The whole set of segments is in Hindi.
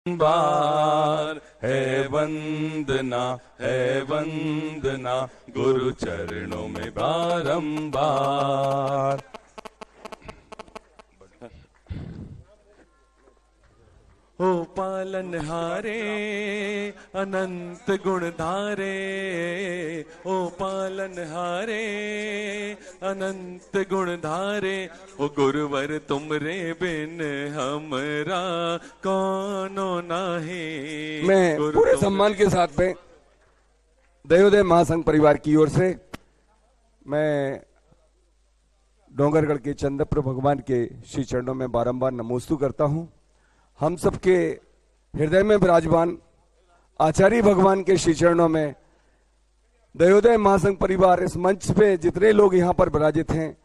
बार है वंदना गुरु चरणों में बारंबार। ओ पालनहारे अनंत गुणधारे, ओ पालनहारे अनंत गुणधारे, ओ गुरुवर तुमरे बिन हमरा कौनो नाही। मैं पूरे सम्मान के साथ में दयोदय महासंघ परिवार की ओर से मैं डोंगरगढ़ के चंद्रपुर भगवान के श्री चरणों में बारंबार नमोस्तु करता हूं। हम सबके हृदय में विराजमान आचार्य भगवान के श्री चरणों में दयोदय महासंघ परिवार, इस मंच पे जितने लोग यहाँ पर विराजित हैं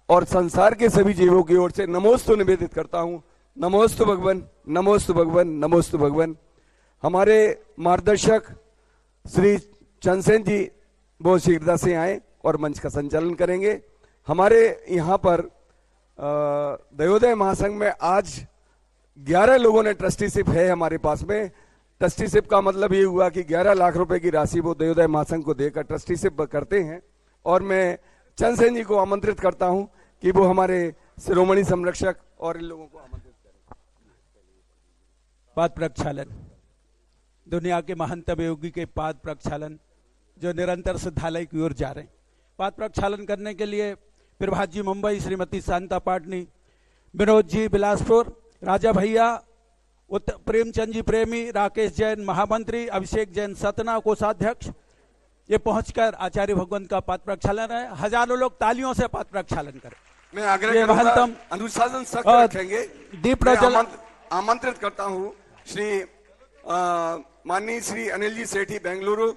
और संसार के सभी जीवों की ओर से नमोस्तु निवेदित करता हूँ। नमोस्तु भगवान, नमोस्तु भगवान, नमोस्तु भगवान। हमारे मार्गदर्शक श्री चंदसेन जी बहुत शीघ्रता से आए और मंच का संचालन करेंगे। हमारे यहाँ पर दयोदय महासंघ में आज 11 लोगों ने ट्रस्टीशिप है हमारे पास में। ट्रस्टीशिप का मतलब ये हुआ कि 11 लाख रुपए की राशि वो दयोदय महासंघ को देकर ट्रस्टीशिप करते हैं। और मैं चंदसेन जी को आमंत्रित करता हूं कि वो हमारे शिरोमणि संरक्षक और इन लोगों को आमंत्रित करें। पाद प्रक्षालन, दुनिया के महंतम योगी के पाद प्रक्षालन जो निरंतर सिद्धालय की ओर जा रहे हैं। पाद प्रक्षालन करने के लिए प्रभात जी मुंबई, श्रीमती शांता पाटनी, विनोद जी बिलासपुर, राजा भैया, प्रेमचंद जी प्रेमी, राकेश जैन महामंत्री, अभिषेक जैन सतना कोषाध्यक्ष, ये पहुंचकर आचार्य भगवान का पाद प्रक्षालन है। हजारों लोग तालियों से पाद प्रक्षालन करें। मैं आग्रह करूंगा, अनुशासन सख्त रखेंगे। दीप प्रज्वलन आमंत्रित करता हूं श्री माननीय श्री अनिल जी सेठी बेंगलुरु,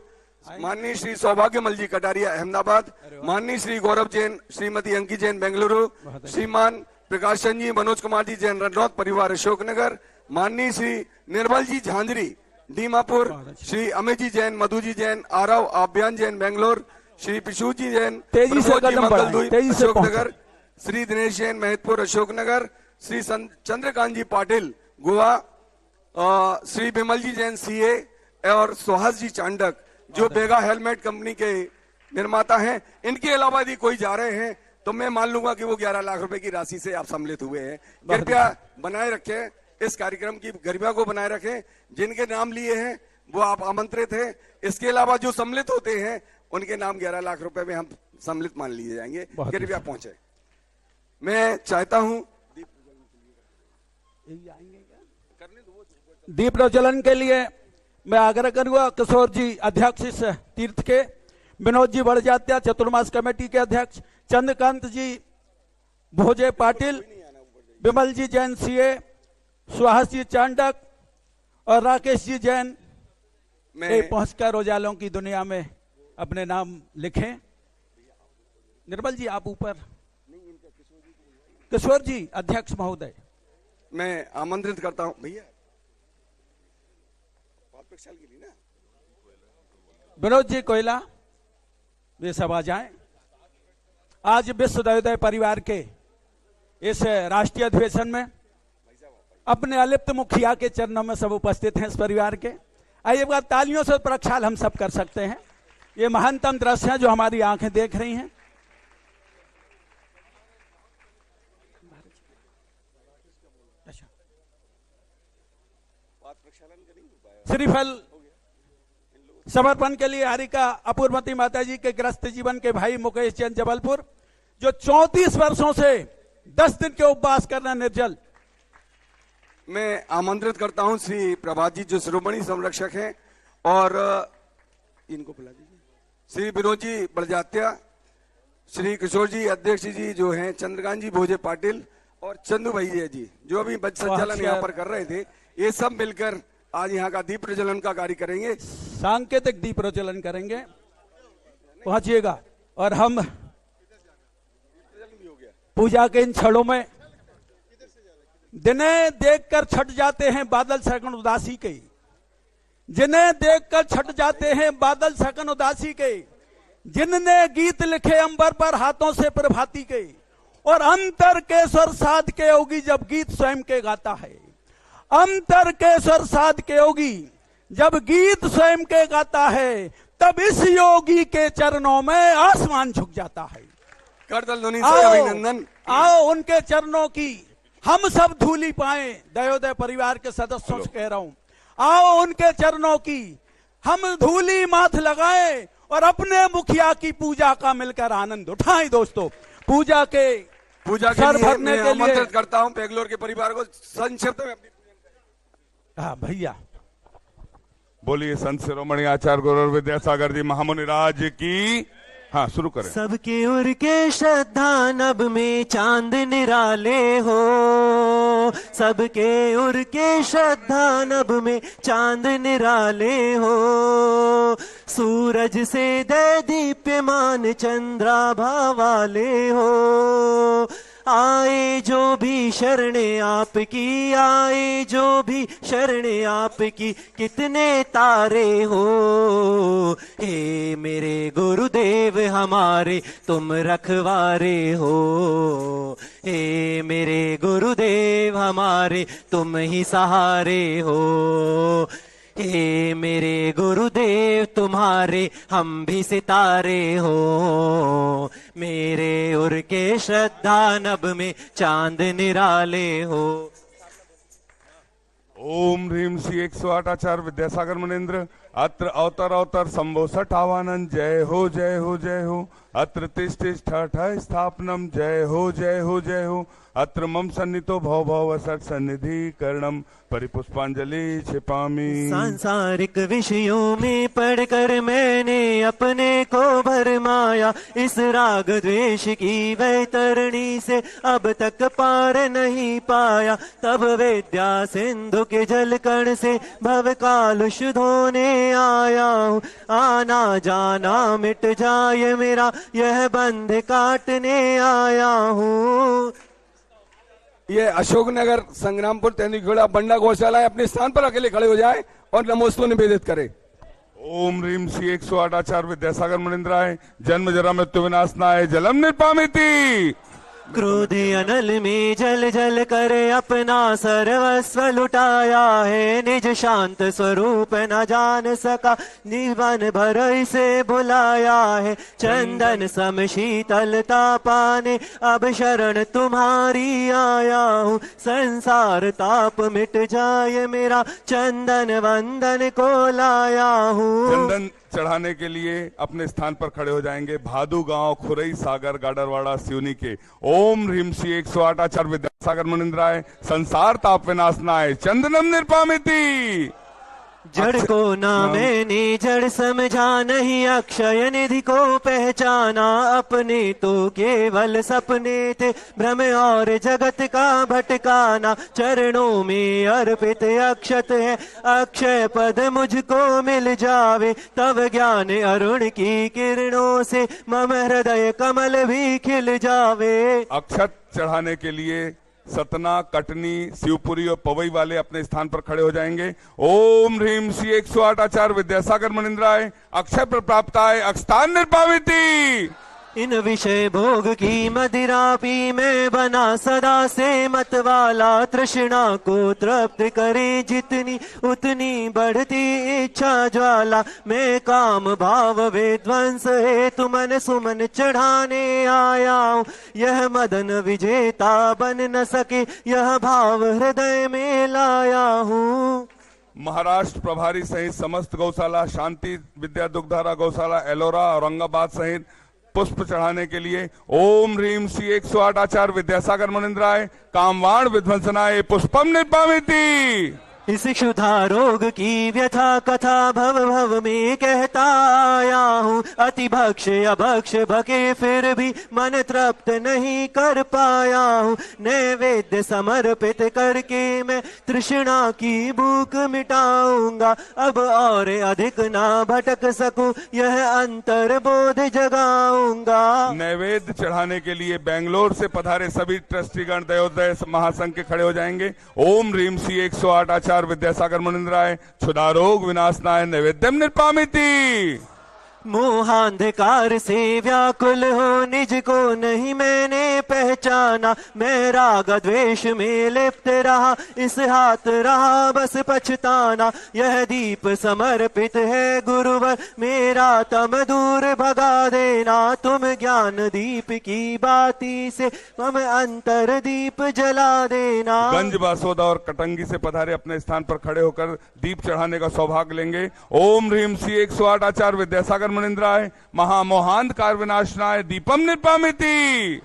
माननीय श्री सौभाग्यमल जी कटारिया अहमदाबाद, माननीय श्री गौरव जैन, श्रीमती अंकी जैन बेंगलुरु, श्रीमान प्रकाश चंद जी, मनोज कुमार जी जैन रनौत परिवार अशोकनगर, माननीय श्री निर्मल जी झांझरी दीमापुर, श्री अमित जी जैन, मधु जी जैन आरव, आभ्यान जैन बेंगलोर, श्री पिशु जी जैन अशोकनगर, श्री दिनेश जैन महतपुर अशोकनगर, श्री चंद्रकांत जी पाटिल गोवा, श्री विमल जी जैन सीए और सुहास जी चांडक जो बेगा हेलमेट कंपनी के निर्माता हैं। इनके अलावा यदि कोई जा रहे हैं तो मैं मान लूंगा कि वो 11 लाख रुपए की राशि से आप सम्मिलित हुए हैं। कृपया बनाए रखें, इस कार्यक्रम की गरिमा को बनाए रखें। जिनके नाम लिए हैं वो आप आमंत्रित हैं। इसके अलावा जो सम्मिलित होते हैं उनके नाम 11 लाख रुपए में हम सम्मिलित मान लिए जाएंगे। कृपया पहुंचे। मैं चाहता हूं दीप प्रज्वलन के लिए मैं आग्रह करूंगा किशोर जी अध्यक्ष इस तीर्थ के, विनोद जी बड़जात्या चतुर्मास कमेटी के अध्यक्ष, चंद्रकांत जी भोजे पाटिल, विमल जी जैन सीए, सुहास जी चांडक और राकेश जी जैन पहुंचकर उजालों की दुनिया में अपने नाम लिखें। निर्मल जी आप ऊपर, किशोर जी अध्यक्ष महोदय, मैं आमंत्रित करता हूं भैया विनोद जी कोयला, वे सब आ जाएं। आज विश्व दयोदय परिवार के इस राष्ट्रीय अधिवेशन में अपने अलिप्त मुखिया के चरणों में सब उपस्थित हैं इस परिवार के। आइए एक बार तालियों से प्रक्षाल हम सब कर सकते हैं। ये महानतम दृश्य है जो हमारी आंखें देख रही हैं। श्रीफल समर्पण के लिए हारिका अपूर्वती माता जी के ग्रस्त जीवन के भाई मुकेश जैन जबलपुर जो 34 वर्षों से 10 दिन के उपवास करना निर्जल। मैं आमंत्रित करता हूं श्री प्रभात जी जो शिरोमणि संरक्षक हैं और इनको बुला दीजिए, श्री विनोद जी बड़जात्या, श्री किशोर जी अध्यक्ष जी जो हैं, चंद्रकांत जी भोजे पाटिल और चंदू भैया जी जो अभी बच संचालन यहाँ पर कर रहे थे। ये सब मिलकर आज यहाँ का दीप प्रज्वलन का कार्य करेंगे। सांकेतिक दीप प्रज्वलन करेंगे। पहुंचिएगा और हम पूजा के इन क्षणों में जिन्हें देखकर छट जाते हैं बादल सकन उदासी के, जिन्हें देखकर छट जाते हैं बादल सकन उदासी के, जिनने गीत लिखे अंबर पर हाथों से प्रभाती के और अंतर के स्वर साध के होगी जब गीत स्वयं के गाता है। अंतर केसर साध के योगी जब गीत स्वयं के गाता है, तब इस योगी के चरणों में आसमान झुक जाता है। करतल ध्वनि से अभिनंदन। आओ उनके चरणों की हम सब धूली पाए। दयोदय परिवार के सदस्यों से कह रहा हूं, आओ उनके चरणों की हम धूली माथ लगाएं और अपने मुखिया की पूजा का मिलकर आनंद उठाएं। दोस्तों, पूजा के सर भरने के लिए आमंत्रित करता हूं बेंगलोर के परिवार को संक्षिप्त में अपनी। हाँ भैया, बोलिए संत शिरोमणि आचार्य गुरु विद्यासागर जी महामुनि राज की। हाँ, शुरू करें। सबके उर के श्रद्धा नभ में चांद निराले हो, सबके उर के श्रद्धा नभ में चांद निराले हो, सूरज से दे दीप्यमान चंद्राभा वाले हो, आए जो भी शरणे आपकी, आए जो भी शरणे आपकी, कितने तारे हो। हे मेरे गुरुदेव हमारे तुम रखवारे हो, हे मेरे गुरुदेव हमारे तुम ही सहारे हो, हे मेरे गुरुदेव तुम्हारे हम भी सितारे हो, मेरे उर के श्रद्धा नभ में चांद निराले हो। ओम ह्रीम श्री 108 आचार्य विद्यासागर मुनीन्द्र अत्र अवतर अवतर संभो सठ आवानंद। जय हो जय हो जय हो। अत्र तिष्ठ ठठ स्थापनम। जय हो जय हो जय हो। अत्र मम सन्नितो भव भव सट सन्निधि कर्णम परिपुष्पांजलि छिपामी। सांसारिक विषयों में पढ़कर मैंने अपने को भरमाया, इस राग द्वेष की वैतरणी से अब तक पार नहीं पाया, तब विद्या सिंधु के जल कण से भव कालुष धोने आया हूँ, आना जाना मिट जाए मेरा यह बंध काटने आया हूँ। ये अशोकनगर संग्रामपुर तेंदुखेड़ा बंडा गौशाला है, अपने स्थान पर अकेले खड़े हो जाएं और नमोस्तु निवेदित करें। ओम ह्रीम श्री 108 आचार्य विद्यासागर मुनीन्द्राय जन्म जरा मृत्यु विनाशनाय जलम निर्पामिति। क्रोधे अनल में जल जल कर अपना सर्वस्व लुटाया है, निज शांत स्वरूप न जान सका निवन भर से बुलाया है, चंदन सम शीतलता पाने अब शरण तुम्हारी आया हूँ, संसार ताप मिट जाए मेरा चंदन वंदन को लाया हूँ। चंदन चढ़ाने के लिए अपने स्थान पर खड़े हो जाएंगे भादू गांव खुरई सागर गाडरवाड़ा सिवनी के। ओम ह्रीम श्री 108 आचार्य विद्यासागर मुनीन्द्राय संसार ताप विनाशनाय चंदनम निर्पामिति। जड़ को ना मैंने जड़ समझा, नहीं अक्षय निधि को पहचाना, अपने तो केवल सपने थे भ्रम और जगत का भटकाना, चरणों में अर्पित अक्षत है अक्षय पद मुझको मिल जावे, तब ज्ञान अरुण की किरणों से मम हृदय कमल भी खिल जावे। अक्षत चढ़ाने के लिए सतना कटनी शिवपुरी और पवई वाले अपने स्थान पर खड़े हो जाएंगे। ओम ह्रीम श्री 108 आचार्य विद्यासागर मुनीन्द्राय अक्षय प्राप्ताय अक्षतान निर्पामिति। इन विषय भोग की मदिरा पी मैं बना सदा से मत वाला, तृष्णा को तृप्त करे जितनी उतनी बढ़ती इच्छा ज्वाला, मैं काम भाव विध्वंस हेतु मन सुमन चढ़ाने आया हूँ, यह मदन विजेता बन न सके यह भाव हृदय में लाया हूँ। महाराष्ट्र प्रभारी सहित समस्त गौशाला, शांति विद्या दुग्धारा गौशाला एलोरा औरंगाबाद सहित पुष्प चढ़ाने के लिए ओम ह्रीम श्री 108 आचार्य विद्यासागर मुनीन्द्राय कामवाण विध्वंसनाय पुष्पम निर्पामिति। इस क्षुधा रोग की व्यथा कथा भव भव में कहता आया हूँ, अति भक्ष अभक्ष भके फिर भी मन तृप्त नहीं कर पाया हूँ, नैवेद्य समर्पित करके मैं तृष्णा की भूख मिटाऊंगा, अब और अधिक ना भटक सकूं यह अंतर बोध जगाऊंगा। नैवेद्य चढ़ाने के लिए बेंगलोर से पधारे सभी ट्रस्टीगण दयोदय महासंघ के खड़े हो जाएंगे। ओम ह्रीम श्री 108 आचार्य विद्यासागर मुनीन्द्राय क्षुधारोग विनाशनाय नैवेद्यम निर्पामिति। मोहांधकार से व्याकुल हो निज को नहीं मैंने पहचाना, मैं राग द्वेष में लिप्त रहा, इस हाथ रहा बस पछताना। यह दीप समर्पित है गुरुवर, मेरा तम दूर भगा देना। तुम ज्ञान दीप की बाती से हम अंतर दीप जला देना। गंज बासोदा और कटंगी से पधारे अपने स्थान पर खड़े होकर दीप चढ़ाने का सौभाग्य लेंगे। ओम ह्रीम श्री 108 आचार्य विद्यासागर मुनिंद्राय महामोहांधकार विनाशनाय दीपम निर्पामिति।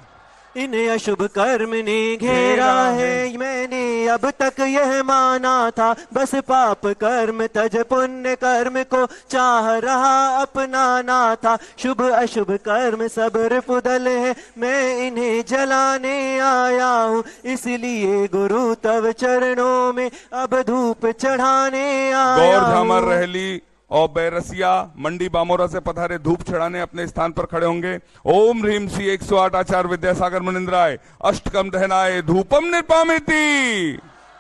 इन्हें अशुभ कर्म ने घेरा है, मैंने अब तक यह माना था। बस पाप कर्म तज पुण्य कर्म को चाह रहा अपनाना था। शुभ अशुभ कर्म सब रिपुदल है, मैं इन्हें जलाने आया हूँ। इसलिए गुरु तव चरणों में अब धूप चढ़ाने आया गौर झामर हूँ। रहली और बैरसिया मंडी बामोरा से पधारे धूप चढ़ाने अपने स्थान पर खड़े होंगे। ओम ह्रीम श्री 108 आचार्य विद्यासागर मुनिंद्राय अष्टकम दहनाय धूपम निर्पामिति।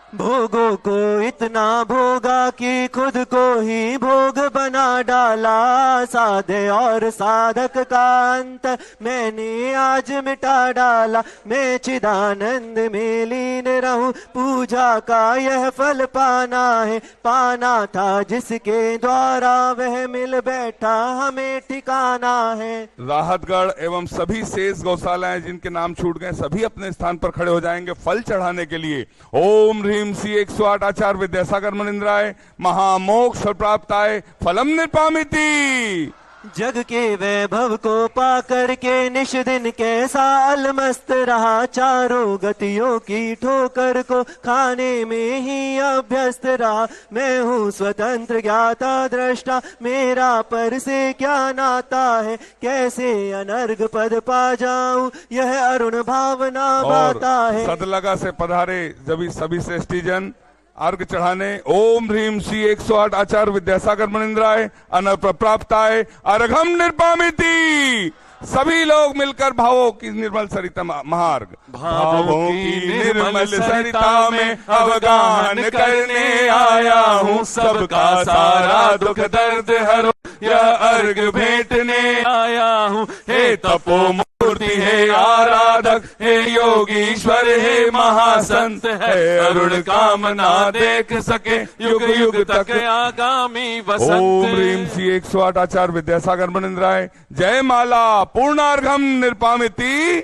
भोगों को इतना भोगा कि खुद को ही भोग बना डाला। साधे और साधक का अंतर मैंने आज मिटा डाला। मैं चिदानंद में लीन रहूं, पूजा का यह फल पाना है। पाना था जिसके द्वारा वह मिल बैठा, हमें ठिकाना है। राहतगढ़ एवं सभी शेष गौशालाएं जिनके नाम छूट गए सभी अपने स्थान पर खड़े हो जाएंगे फल चढ़ाने के लिए। ओम ह्रीम श्री 108 आचार्य विद्यासागर मुनिंद्राय महामोक्ष प्राप्ताय फलम निर्पामिति। जग के वैभव को पा करके निश दिन कैसा अलमस्त रहा। चारों गतियों की ठोकर को खाने में ही अभ्यस्त रहा। मैं हूँ स्वतंत्र ज्ञाता दृष्टा, मेरा पर से क्या नाता है। कैसे अनर्घ पद पा जाऊं, यह अरुण भावना भाता है। सदलगा से पधारे जब सभी श्रेष्ठीजन अर्घ चढ़ाने। ओम ह्रीम श्री 108 आचार्य विद्यासागर मुनिंद्राय अनप्राप्ताय अर्घम निर्पामिति। सभी लोग मिलकर भावों की निर्मल सरिता महार्घ। भावों की निर्मल सरिता में अवगाहन करने आया हूँ। सबका सारा दुख दर्द हरो, यह अर्घ भेंटने आया हूँ। हे तपो मूर्ति, हे आराधक, हे योगीश्वर, हे महासंत, है अरुण कामना देख सके युग युग तक आगामी वसंत। ओम ह्रीम श्री 108 आचार्य विद्यासागर मुनिंद्राय जय माला पूर्णार्घम निर्पामिति।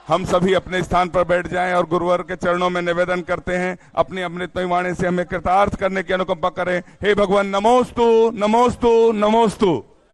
हम सभी अपने स्थान पर बैठ जाएं और गुरुवर के चरणों में निवेदन करते हैं अपनी अमृतमय वाणी से हमें कृतार्थ करने की अनुकंपा करें। हे भगवान नमोस्तु नमोस्तु नमोस्तु।